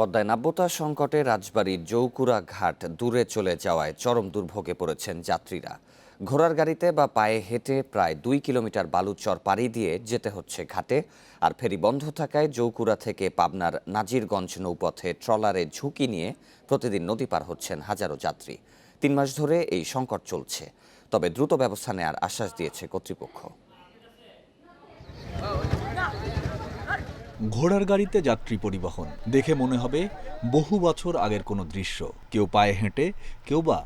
পদ্মায় নাব্যতা সংকটে রাজবাড়ীর জৌকুরা ঘাট দূরে চলে যাওয়ায় চরম দুর্ভোগে পড়েছেন যাত্রীরা। ঘোড়ার গাড়িতে বা পায়ে হেঁটে প্রায় 2 কিলোমিটার বালুচর পাড়ি দিয়ে যেতে হচ্ছে ঘাটে। আর ফেরি বন্ধ থাকায় জৌকুরা থেকে পাবনার নাজিরগঞ্জ নৌপথে ট্রলারে ঝুঁকি নিয়ে প্রতিদিন নদী পার হচ্ছেন হাজারো যাত্রী। 3 মাস ধরে এই সংকট চলছে, তবে দ্রুত ব্যবস্থা নেওয়ার আশ্বাস দিয়েছে কর্তৃপক্ষ। ঘোড়ার গাড়িতে যাত্রী পরিবহন দেখে মনে হবে বহু বছর আগের কোনো দৃশ্য। কেউ পায়ে হেঁটে, কেউ বা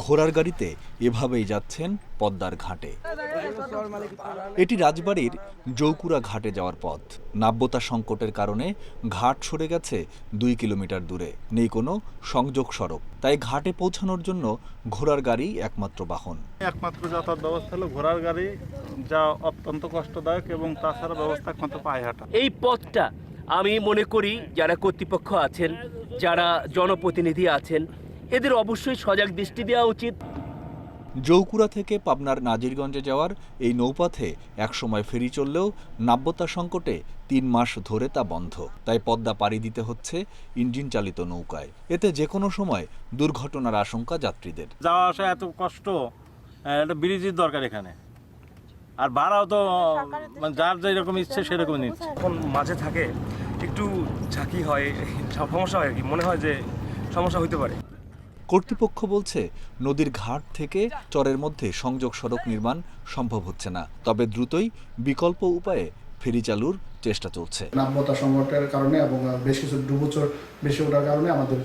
ঘোড়ার গাড়িতে এভাবেই যাচ্ছেন পদ্মার ঘাটে। এটি রাজবাড়ীর জৌকুরা ঘাটে যাওয়ার পথ। নাব্যতা সংকটের কারণে ঘাট সরে গেছে 2 কিলোমিটার দূরে, নেই কোনো সংযোগ সড়ক। তাই ঘাটে পৌঁছানোর জন্য ঘোড়ার গাড়ি একমাত্র বাহন। একমাত্র যাতায়াত ব্যবস্থা হলো ঘোড়ার গাড়ি, যা অত্যন্ত কষ্টদায়ক, এবং তাছাড়া ব্যবস্থা একমাত্র পায়ে হাঁটা। এই পথটা আমি মনে করি যারা কর্তৃপক্ষ আছেন, যারা জনপ্রতিনিধি আছেন, এদের অবশ্যই সজাগ দৃষ্টি দেওয়া উচিত। জৌকুরা থেকে পাবনার নাজিরগঞ্জে যাওয়ার এই নৌপথে একসময় ফেরি চললেও নাব্যতা সংকটে 3 মাস ধরে তা বন্ধ। তাই পদ্মা পাড়ি দিতে হচ্ছে ইঞ্জিন চালিত নৌকায়। এতে যে কোনো সময় দুর্ঘটনার আশঙ্কা যাত্রীদের। যাওয়া আসা এত কষ্ট, একটা ব্রিজের দরকার এখানে। আর ভাড়াও তো যার যেরকম ইচ্ছে সেরকম নিচ্ছে। এখন মাঝে থাকে একটু ঝাঁকি হয়, সমস্যা হয় আর কি, মনে হয় যে সমস্যা হতে পারে। কর্তৃপক্ষ বলছে নদীর ঘাট থেকে চরের মধ্যে সংযোগ সড়ক নির্মাণ সম্ভব হচ্ছে না, তবে দ্রুতই বিকল্প উপায়ে ফেরি চালুর চেষ্টা চলছে। নাব্যতা সংকটের কারণে এবং বেশ কিছু ডুবোচর বেশি ওঠার কারণে আমাদের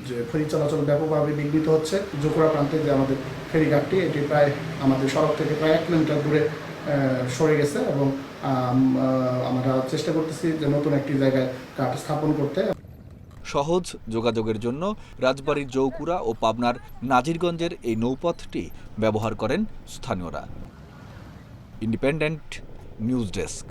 যে ফেরি চলাচল ব্যাপকভাবে বিঘ্নিত হচ্ছে। জৌকুরা প্রান্তে যে আমাদের ফেরিঘাটটি, এটি প্রায় আমাদের সড়ক থেকে প্রায় 1 কিলোমিটার দূরে সরে গেছে এবং আমরা চেষ্টা করতেছি যে নতুন একটি জায়গায় ঘাট স্থাপন করতে। সহজ যোগাযোগের জন্য রাজবাড়ীর জৌকুরা ও পাবনার নাজিরগঞ্জের এই নৌপথটি ব্যবহার করেন স্থানীয়রা। Independent news desk.